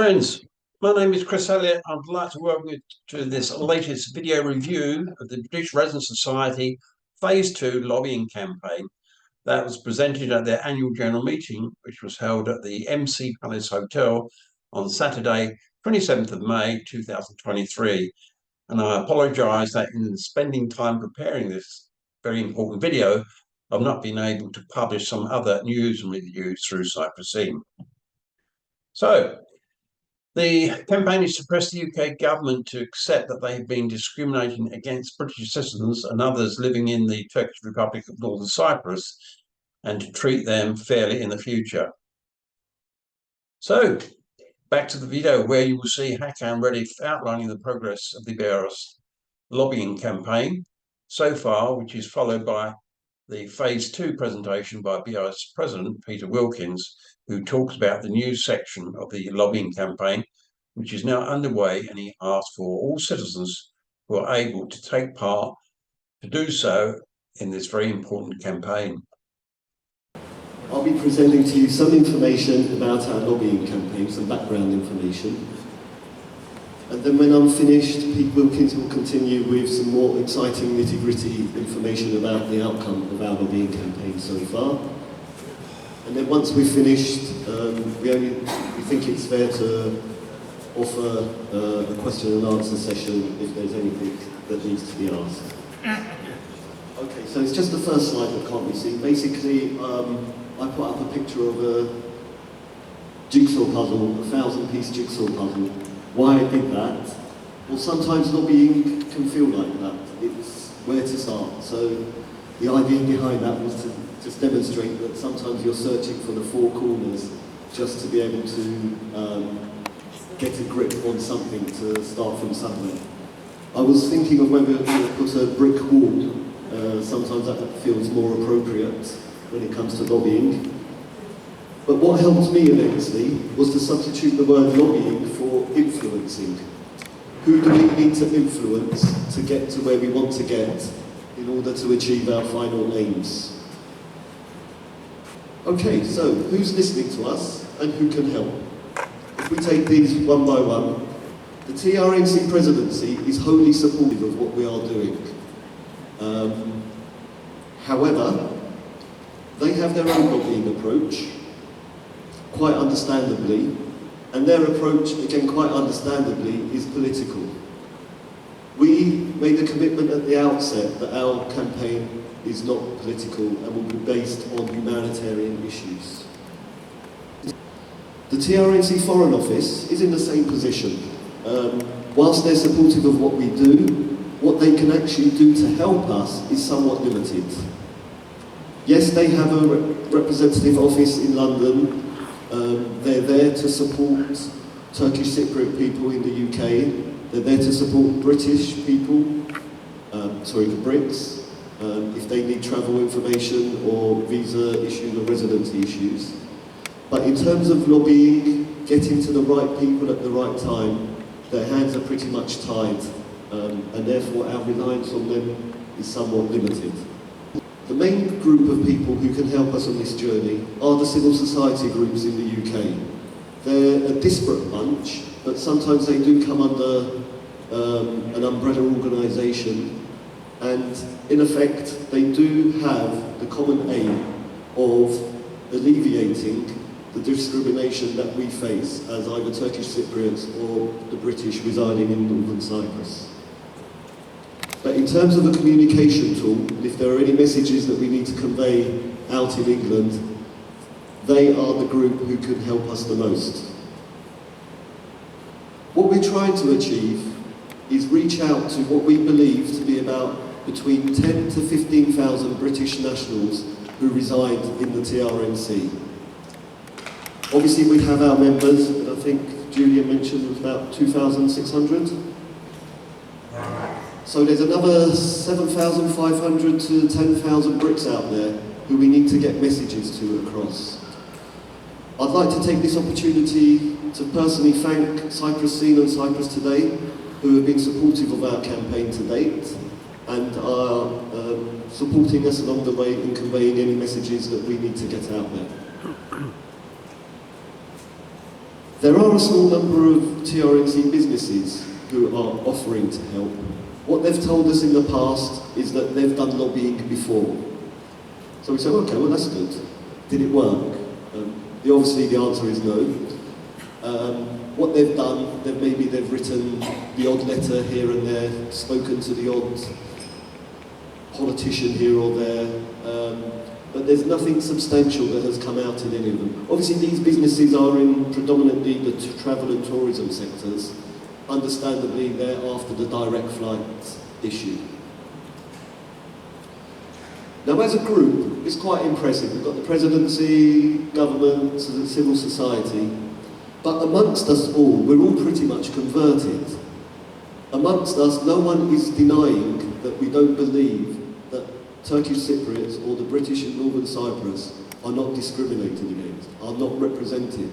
Friends, my name is Chris Elliott. I'd like to welcome you to this latest video review of the British Resident Society Phase 2 lobbying campaign that was presented at their annual general meeting, which was held at the MC Palace Hotel on Saturday, 27th of May 2023. And I apologise that in spending time preparing this very important video, I've not been able to publish some other news and reviews through CyprusScene. So, the campaign is to press the UK government to accept that they have been discriminating against British citizens and others living in the Turkish Republic of Northern Cyprus and to treat them fairly in the future. So, back to the video where you will see Hakan Redif outlining the progress of the BRS lobbying campaign so far, which is followed by the Phase 2 presentation by BRS President Peter Wilkins, who talks about the news section of the lobbying campaign, which is now underway, and he asks for all citizens who are able to take part to do so in this very important campaign. I'll be presenting to you some information about our lobbying campaign, some background information. And then when I'm finished, Pete Wilkins will continue with some more exciting nitty-gritty information about the outcome of our lobbying campaign so far. And then once we've finished, we think it's fair to offer a question and answer session if there's anything that needs to be asked. Okay, so it's just the first slide that can't be seen. Basically, I put up a picture of a jigsaw puzzle, a 1,000-piece jigsaw puzzle. Why I did that? Well, sometimes lobbying can feel like that. It's where to start. So the idea behind that was to just demonstrate that sometimes you're searching for the four corners just to be able to get a grip on something, to start from somewhere. I was thinking of whether to put a brick wall. Sometimes that feels more appropriate when it comes to lobbying. But what helped me immensely was to substitute the word lobbying for influencing. Who do we need to influence to get to where we want to get in order to achieve our final aims? Okay, so who's listening to us and who can help? If we take these one by one, the TRNC presidency is wholly supportive of what we are doing. However, they have their own lobbying approach, quite understandably, and their approach, again quite understandably, is political. We made a commitment at the outset that our campaign is not political and will be based on humanitarian issues. The TRNC Foreign Office is in the same position. Whilst they're supportive of what we do, what they can actually do to help us is somewhat limited. Yes, they have a representative office in London. They're there to support Turkish Cypriot people in the UK. They're there to support British people, the Brits, if they need travel information or visa issues or residency issues. But in terms of lobbying, getting to the right people at the right time, their hands are pretty much tied, and therefore our reliance on them is somewhat limited. The main group of people who can help us on this journey are the civil society groups in the UK. They're a disparate bunch, but sometimes they do come under an umbrella organisation, and in effect they do have the common aim of alleviating the discrimination that we face as either Turkish Cypriots or the British residing in Northern Cyprus. But in terms of a communication tool, if there are any messages that we need to convey out in England, they are the group who can help us the most. What we're trying to achieve is reach out to what we believe to be about between 10 to 15,000 British nationals who reside in the TRNC. Obviously we have our members, and I think Julia mentioned was about 2,600. So there's another 7,500 to 10,000 Brits out there who we need to get messages to across. I'd like to take this opportunity to personally thank CyprusScene and Cyprus Today, who have been supportive of our campaign to date and are supporting us along the way in conveying any messages that we need to get out there. There are a small number of TRNC businesses who are offering to help. What they've told us in the past is that they've done lobbying before. So we say, okay, well that's good. Did it work? Obviously the answer is no. What they've done, they've written the odd letter here and there, spoken to the odd politician here or there, but there's nothing substantial that has come out in any of them. Obviously these businesses are in predominantly the travel and tourism sectors. Understandably, they're after the direct flight issue. Now as a group, it's quite impressive. We've got the presidency, government, civil society, but amongst us all, we're all pretty much converted. Amongst us, no one is denying that we don't believe that Turkish Cypriots or the British in Northern Cyprus are not discriminated against, are not represented.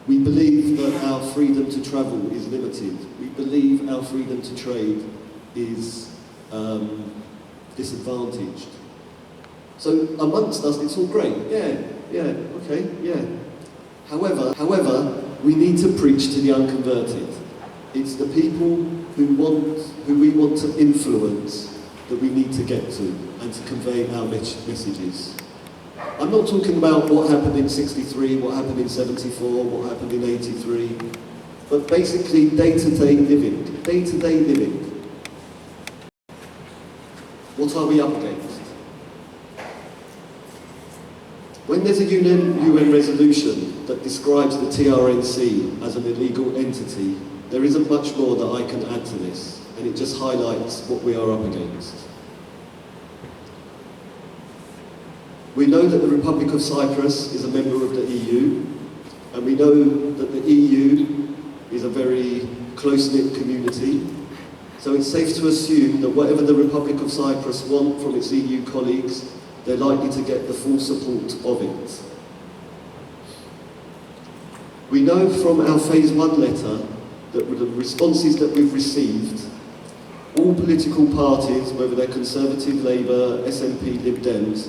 We believe that our freedom to travel is limited. We believe our freedom to trade is disadvantaged. So amongst us, it's all great. Okay. However, we need to preach to the unconverted. It's the people who we want to influence that we need to get to and to convey our messages. I'm not talking about what happened in 63, what happened in 74, what happened in 83, but basically day-to-day living. What are we up against? When there's a UN resolution that describes the TRNC as an illegal entity, there isn't much more that I can add to this, and it just highlights what we are up against. We know that the Republic of Cyprus is a member of the EU, and we know that the EU is a very close-knit community, so it's safe to assume that whatever the Republic of Cyprus want from its EU colleagues, they're likely to get the full support of it. We know from our Phase 1 letter that with the responses that we've received, all political parties, whether they're Conservative, Labour, SNP, Lib Dems,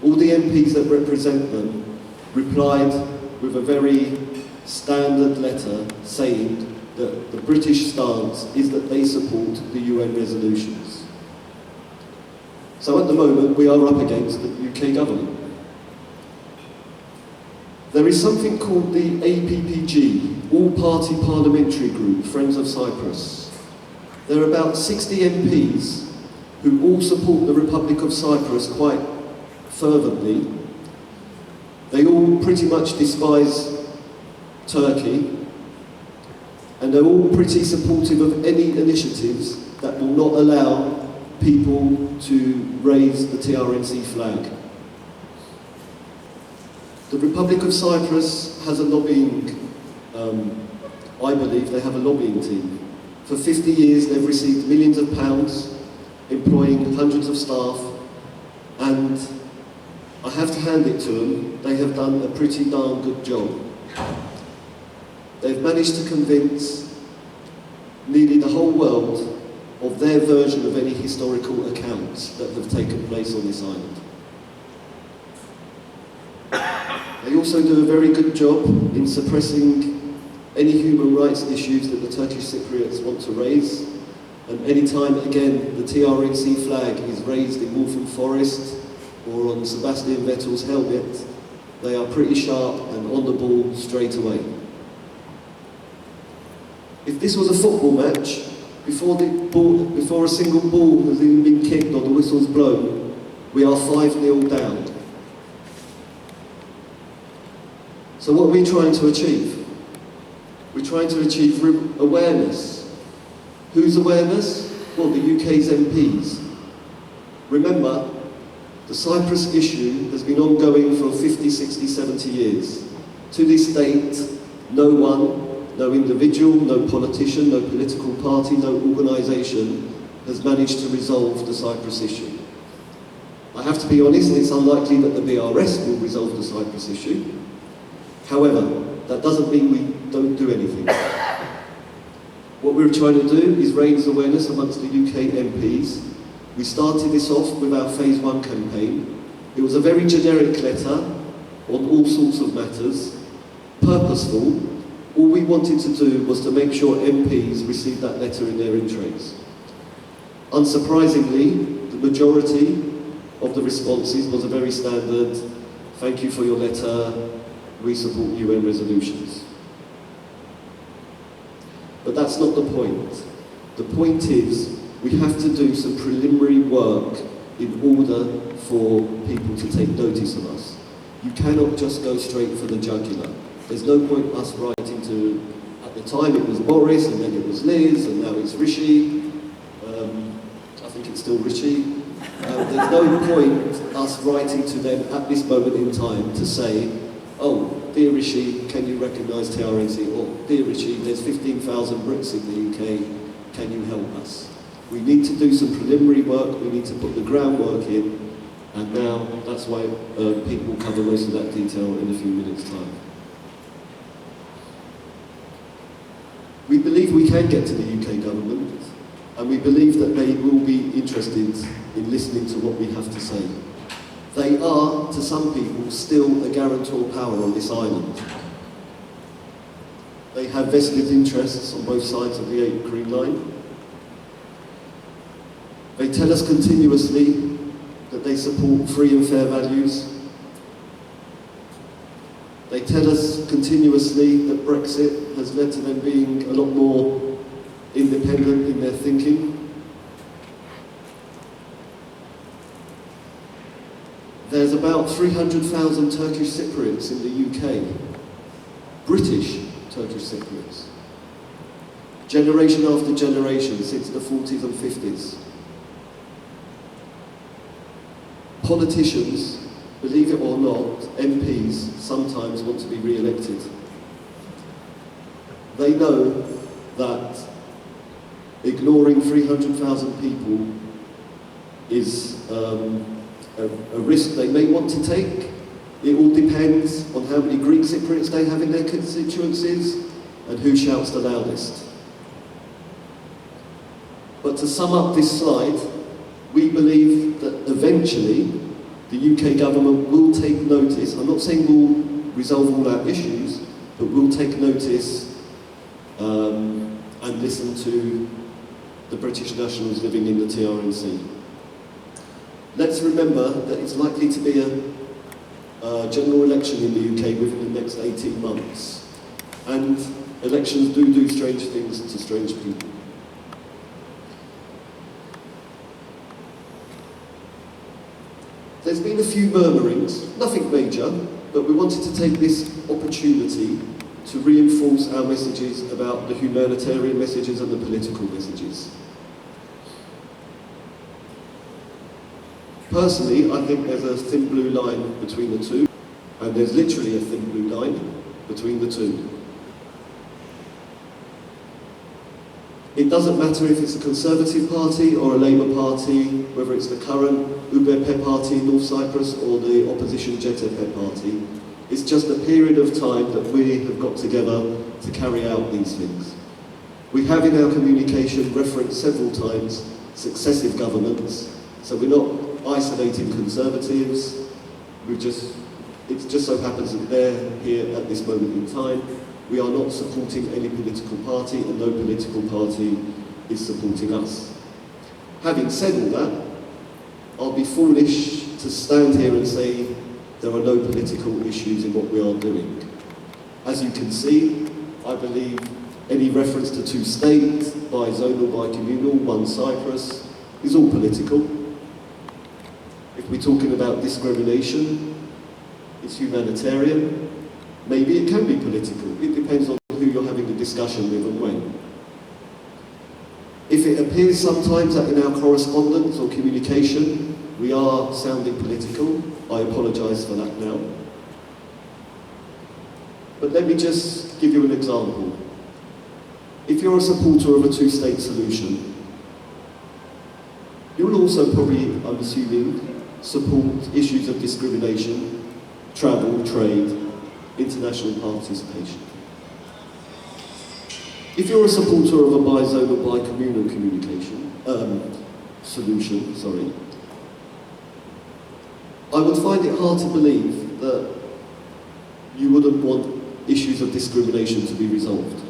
all the MPs that represent them replied with a very standard letter saying that the British stance is that they support the UN resolutions. So at the moment we are up against the UK government. There is something called the APPG, All-Party Parliamentary Group, Friends of Cyprus. There are about 60 MPs who all support the Republic of Cyprus quite fervently. They all pretty much despise Turkey, and they're all pretty supportive of any initiatives that will not allow people to raise the TRNC flag. The Republic of Cyprus has a lobbying, I believe they have a lobbying team. For 50 years they've received millions of pounds, employing hundreds of staff, and I have to hand it to them, they have done a pretty darn good job. They've managed to convince nearly the whole world of their version of any historical accounts that have taken place on this island. They also do a very good job in suppressing any human rights issues that the Turkish Cypriots want to raise, and any time again the TRNC flag is raised in Waltham Forest or on Sebastian Vettel's helmet, they are pretty sharp and on the ball straight away. If this was a football match, before a single ball has even been kicked or the whistle's blown, we are 5-0 down. So what are we trying to achieve? We're trying to achieve awareness. Whose awareness? Well, the UK's MPs. Remember, the Cyprus issue has been ongoing for 50, 60, 70 years. To this date, no one, no individual, no politician, no political party, no organisation has managed to resolve the Cyprus issue. I have to be honest, it's unlikely that the BRS will resolve the Cyprus issue. However, that doesn't mean we don't do anything. What we're trying to do is raise awareness amongst the UK MPs. We started this off with our Phase 1 campaign. It was a very generic letter on all sorts of matters, purposeful, wanted to do was to make sure MPs received that letter in their intrays. Unsurprisingly, the majority of the responses was a very standard, thank you for your letter, we support UN resolutions. But that's not the point. The point is, we have to do some preliminary work in order for people to take notice of us. You cannot just go straight for the jugular. There's no point us writing to, at the time it was Boris, and then it was Liz, and now it's Rishi. I think it's still Rishi. There's no point us writing to them at this moment in time to say, oh, dear Rishi, can you recognise TRNC? Or, dear Rishi, there's 15,000 Brits in the UK, can you help us? We need to do some preliminary work, we need to put the groundwork in, and now that's why Pete will cover most of that detail in a few minutes' time. We believe we can get to the UK government, and we believe that they will be interested in listening to what we have to say. They are, to some people, still a guarantor power on this island. They have vested interests on both sides of the 8 Green Line. They tell us continuously that they support free and fair values. They tell us continuously that Brexit has led to them being a lot more independent in their thinking. There's about 300,000 Turkish Cypriots in the UK, British Turkish Cypriots, generation after generation since the 40s and 50s. Politicians, believe it or not, MPs sometimes want to be re-elected. They know that ignoring 300,000 people is a risk they may want to take. It all depends on how many Greek Cypriots they have in their constituencies and who shouts the loudest. But to sum up this slide, we believe that eventually the UK government will take notice. I'm not saying we'll resolve all our issues, but we'll take notice and listen to the British nationals living in the TRNC. Let's remember that it's likely to be a general election in the UK within the next 18 months. And elections do strange things to strange people. There's been a few murmurings, nothing major, but we wanted to take this opportunity to reinforce our messages about the humanitarian messages and the political messages. Personally, I think there's a thin blue line between the two, and there's literally a thin blue line between the two. It doesn't matter if it's a Conservative Party or a Labour Party, whether it's the current UBP Party in North Cyprus or the opposition JTP Party. It's just a period of time that we have got together to carry out these things. We have in our communication referenced several times successive governments, so we're not isolating Conservatives. It just so happens that they're here at this moment in time. We are not supporting any political party, and no political party is supporting us. Having said all that, I'll be foolish to stand here and say there are no political issues in what we are doing. As you can see, I believe any reference to 2 states, bi-zonal, bi-communal, one Cyprus, is all political. If we're talking about discrimination, it's humanitarian. Maybe it can be political. It depends on who you're having the discussion with and when. If it appears sometimes that in our correspondence or communication we are sounding political, I apologise for that now. But let me just give you an example. If you're a supporter of a 2-state solution, you'll also probably, I'm assuming, support issues of discrimination, travel, trade, international participation. If you're a supporter of a bi-zonal, bi-communal solution, I would find it hard to believe that you wouldn't want issues of discrimination to be resolved.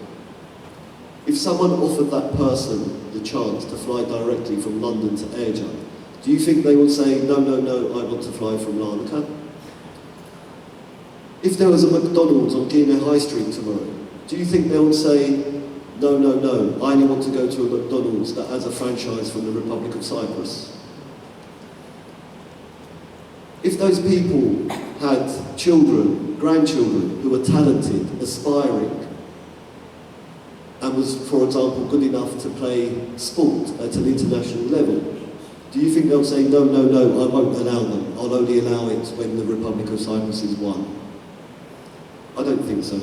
If someone offered that person the chance to fly directly from London to Airja, do you think they would say, no, no, no, I want to fly from Lanka? If there was a McDonald's on Guinea High Street tomorrow, do you think they would say, no, no, no, I only want to go to a McDonald's that has a franchise from the Republic of Cyprus? If those people had children, grandchildren, who were talented, aspiring, and was, for example, good enough to play sport at an international level, do you think they'll say, no, no, no, I won't allow them, I'll only allow it when the Republic of Cyprus is won? I don't think so.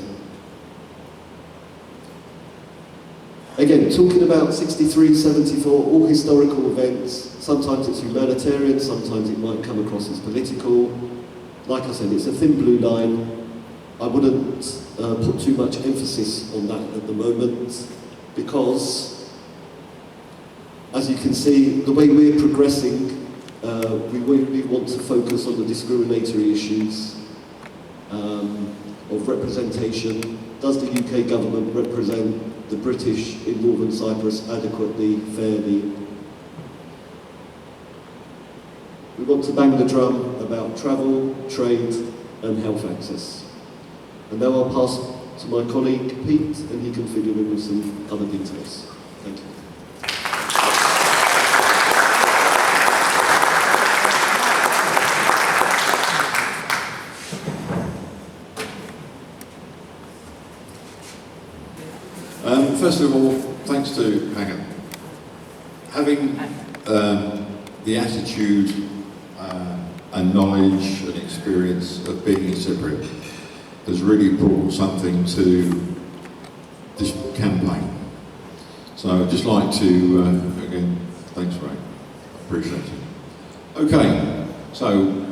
Again, talking about 63, 74, all historical events, sometimes it's humanitarian, sometimes it might come across as political. Like I said, it's a thin blue line. I wouldn't put too much emphasis on that at the moment, because, as you can see, the way we're progressing, we want to focus on the discriminatory issues of representation. Does the UK government represent the British in Northern Cyprus adequately, fairly? We want to bang the drum about travel, trade and health access. And now I'll pass to my colleague Pete, and he can fill you in with some other details. Thank you. First of all, thanks to Hagan. Having the attitude and knowledge and experience of being a Cypriot has really brought something to this campaign. So I'd just like to, again, thanks Ray, I appreciate it. Okay, so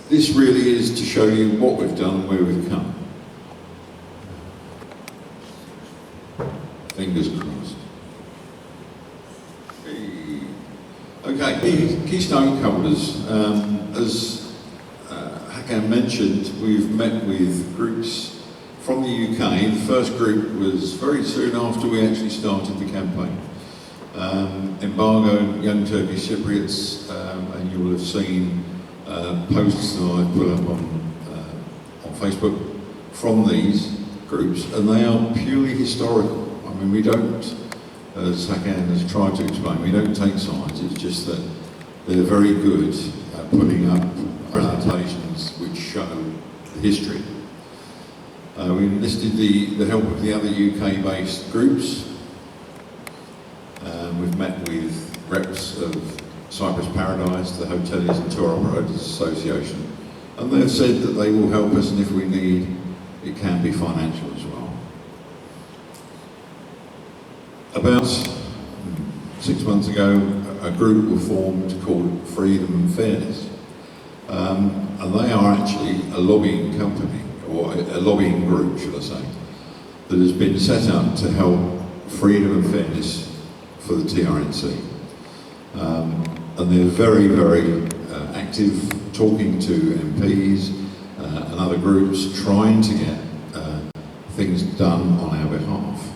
this really is to show you what we've done, where we've come. Fingers crossed. Okay, key stakeholders. As Hakan mentioned, we've met with groups from the UK. The first group was very soon after we actually started the campaign. Embargo Young Turkish Cypriots, and you will have seen posts that I've put up on Facebook from these groups, and they are purely historical. I mean, we don't, as Hakan has tried to explain, we don't take sides. It's just that they're very good at putting up presentations which show the history. We enlisted the help of the other UK-based groups. We've met with reps of Cyprus Paradise, the Hoteliers and Tour Operators Association, and they've said that they will help us, and if we need, it can be financial as well. About 6 months ago, a group were formed called Freedom and Fairness, and they are actually a lobbying company, or a lobbying group, should I say, that has been set up to help freedom and fairness for the TRNC. And they're very, very active, talking to MPs and other groups, trying to get things done on our behalf.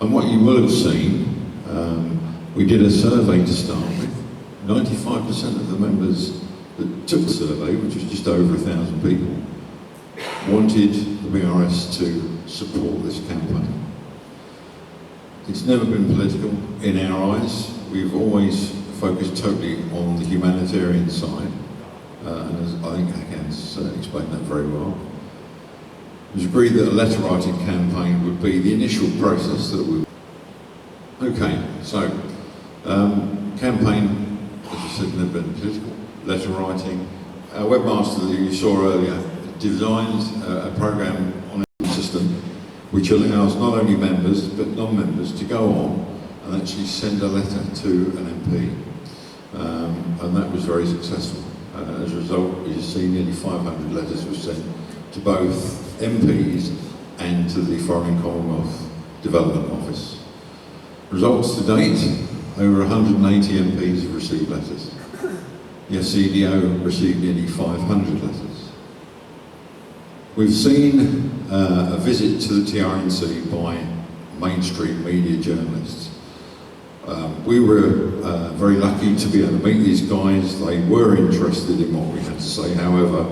And what you will have seen, we did a survey to start with. 95% of the members that took the survey, which was just over 1,000 people, wanted the BRS to support this campaign. It's never been political in our eyes. We've always focused totally on the humanitarian side, and as I think Hakan's explained that very well. It was agreed that a letter writing campaign would be the initial process that we... Okay, so campaign, as I said, never been political, letter writing. Our webmaster that you saw earlier designed a program on a system which allows not only members but non-members to go on and actually send a letter to an MP, and that was very successful. As a result, you see nearly 500 letters were sent to both MPs and to the Foreign and Commonwealth Development Office. Results to date, over 180 MPs have received letters. The SCDO received nearly 500 letters. We've seen a visit to the TRNC by mainstream media journalists. We were very lucky to be able to meet these guys. They were interested in what we had to say, however,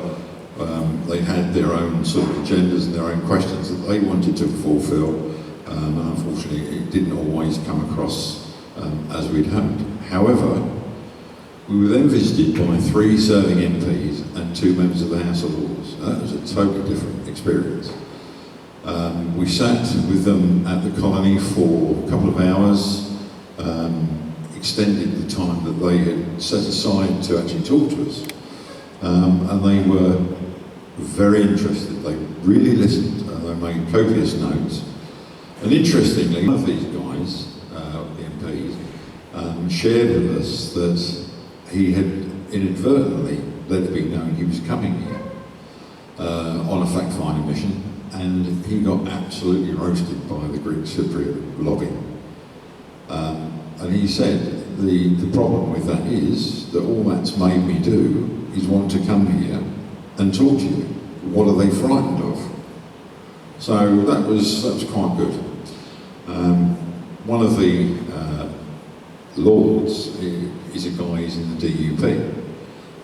they had their own sort of agendas and their own questions that they wanted to fulfil, and unfortunately it didn't always come across as we'd hoped. However, we were then visited by 3 serving MPs and 2 members of the House of Lords. That was a totally different experience. We sat with them at the colony for a couple of hours, extended the time that they had set aside to actually talk to us, and they were very interested. They really listened, and they made copious notes. And interestingly, one of these guys, the MPs, shared with us that he had inadvertently let it be known he was coming here on a fact-finding mission, and he got absolutely roasted by the Greek Cypriot lobby. And he said the problem with that is that all that's made me do is want to come here and talk to you. What are they frightened of? So that was quite good. One of the Lords is a guy who's in the DUP,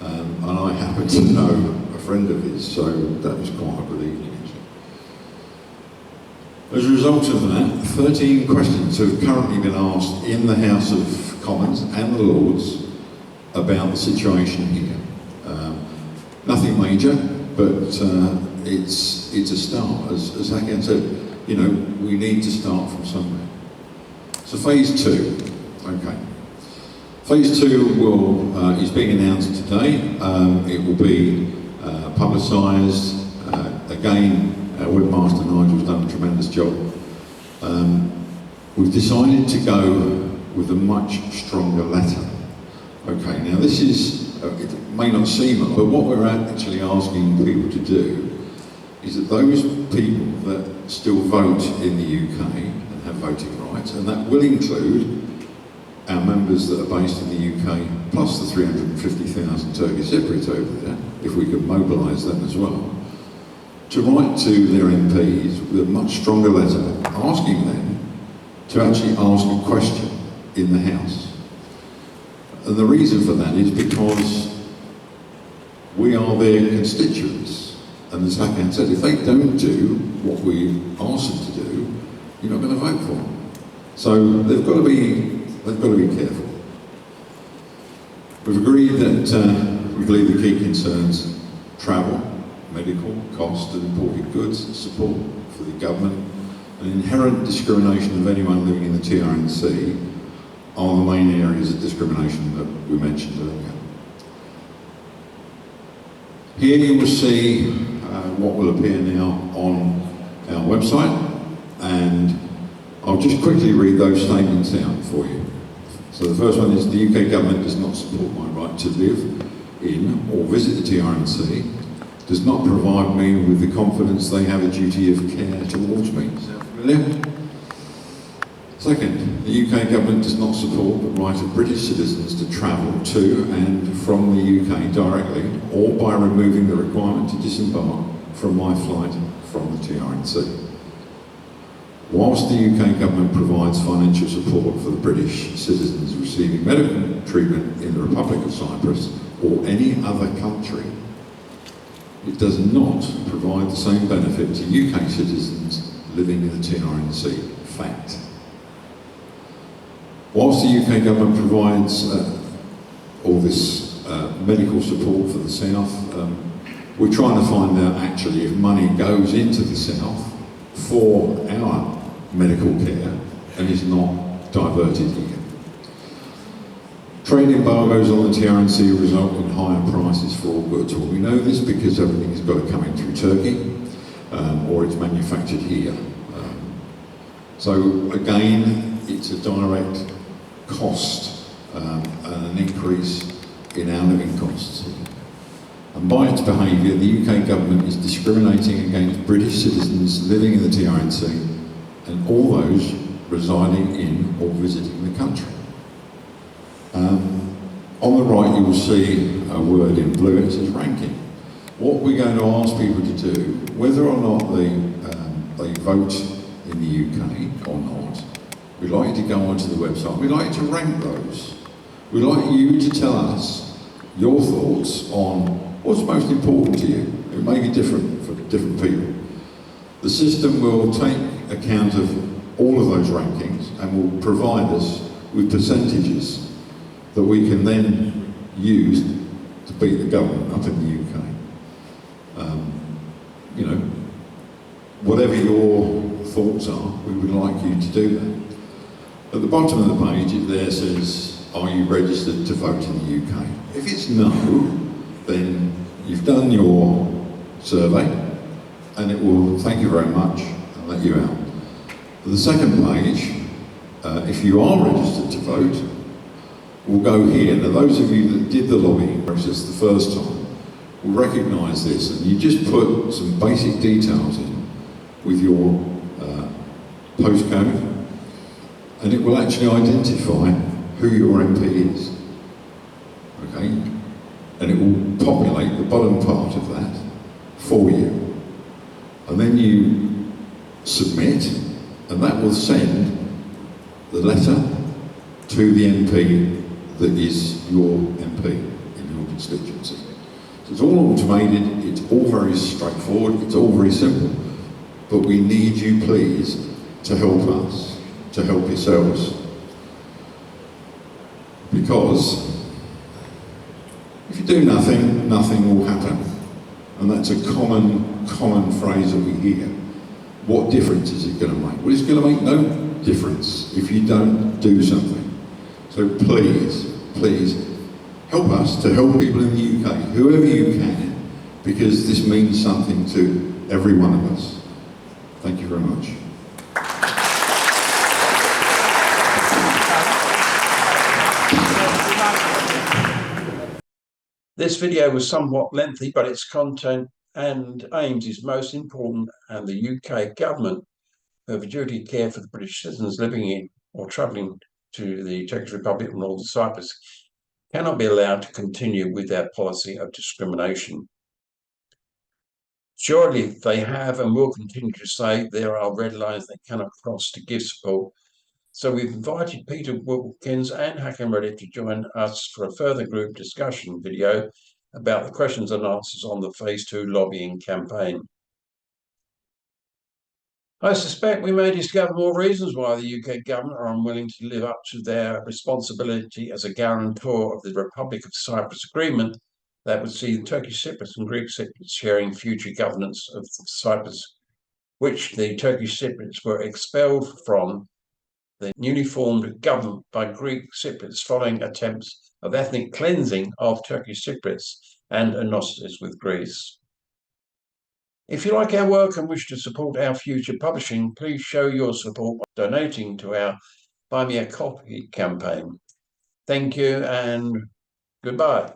and I happen to know a friend of his, so that was quite a good evening actually. As a result of that, 13 questions have currently been asked in the House of Commons and the Lords about the situation here. Nothing major, but it's a start. As Hakan said, you know, we need to start from somewhere. So phase 2, okay. Phase 2 is being announced today. It will be publicised. Again, our webmaster Nigel's done a tremendous job. We've decided to go with a much stronger letter. Okay, now this is, it may not seem it, but what we're actually asking people to do is that those people that still vote in the UK and have voting rights, and that will include our members that are based in the UK, plus the 350,000 Turkish Cypriots over there, if we could mobilise them as well, to write to their MPs with a much stronger letter asking them to actually ask a question in the House. And the reason for that is because we are their constituents. And as Hakan said, if they don't do what we ask them to do, you're not going to vote for them. So they've got to be careful. We've agreed that we believe the key concerns travel, medical, cost of imported goods, support for the government, and inherent discrimination of anyone living in the TRNC are the main areas of discrimination that we mentioned earlier. Here you will see what will appear now on our website, and I'll just quickly read those statements out for you. So the first one is, the UK government does not support my right to live in or visit the TRNC, does not provide me with the confidence they have a duty of care towards me. Sound familiar? Second, the UK government does not support the right of British citizens to travel to and from the UK directly, or by removing the requirement to disembark from my flight from the TRNC. Whilst the UK government provides financial support for the British citizens receiving medical treatment in the Republic of Cyprus or any other country, it does not provide the same benefit to UK citizens living in the TRNC. Fact. Whilst the UK government provides all this medical support for the South, we're trying to find out actually if money goes into the South for our medical care and is not diverted here. Trade embargoes on the TRNC result in higher prices for all goods. Well, we know this because everything has got to come in through Turkey or it's manufactured here. So again, it's a direct cost and an increase in our living costs. And by its behaviour, the UK government is discriminating against British citizens living in the TRNC and all those residing in or visiting the country. On the right you will see a word in blue, it says ranking. What we're going to ask people to do, whether or not the they vote in the UK or not, we'd like you to go onto the website. We'd like you to rank those. We'd like you to tell us your thoughts on what's most important to you. It may be different for different people. The system will take account of all of those rankings and will provide us with percentages that we can then use to beat the government up in the UK. You know, whatever your thoughts are, we would like you to do that. At the bottom of the page, it there says, are you registered to vote in the UK? If it's no, then you've done your survey and it will thank you very much and let you out. The second page, if you are registered to vote, we'll go here. Now those of you that did the lobbying process the first time will recognise this, and you just put some basic details in with your postcode and it will actually identify who your MP is. Okay? And it will populate the bottom part of that for you. And then you submit, and that will send the letter to the MP that is your MP in your constituency. So it's all automated, it's all very straightforward, it's all very simple. But we need you, please, to help us, to help yourselves. Because if you do nothing, nothing will happen. And that's a common phrase that we hear. What difference is it going to make? Well, it's going to make no difference if you don't do something. So please, please, help us to help people in the UK, whoever you can, because this means something to every one of us. Thank you very much. This video was somewhat lengthy, but its content and aims is most important, and the UK government, who have a duty of care for the British citizens living in or travelling to the Turkish Republic and Northern Cyprus, cannot be allowed to continue with their policy of discrimination. Surely they have and will continue to say there are red lines they cannot cross to give support. So we've invited Peter Wilkins and Hakim Reddy to join us for a further group discussion video about the questions and answers on the Phase 2 lobbying campaign. I suspect we may discover more reasons why the UK government are unwilling to live up to their responsibility as a guarantor of the Republic of Cyprus agreement that would see the Turkish Cyprus and Greek Cypriots sharing future governance of Cyprus, which the Turkish Cypriots were expelled from the newly formed government by Greek Cypriots following attempts of ethnic cleansing of Turkish Cypriots and atrocities with Greece. If you like our work and wish to support our future publishing, please show your support by donating to our Buy Me a Copy campaign. Thank you and goodbye.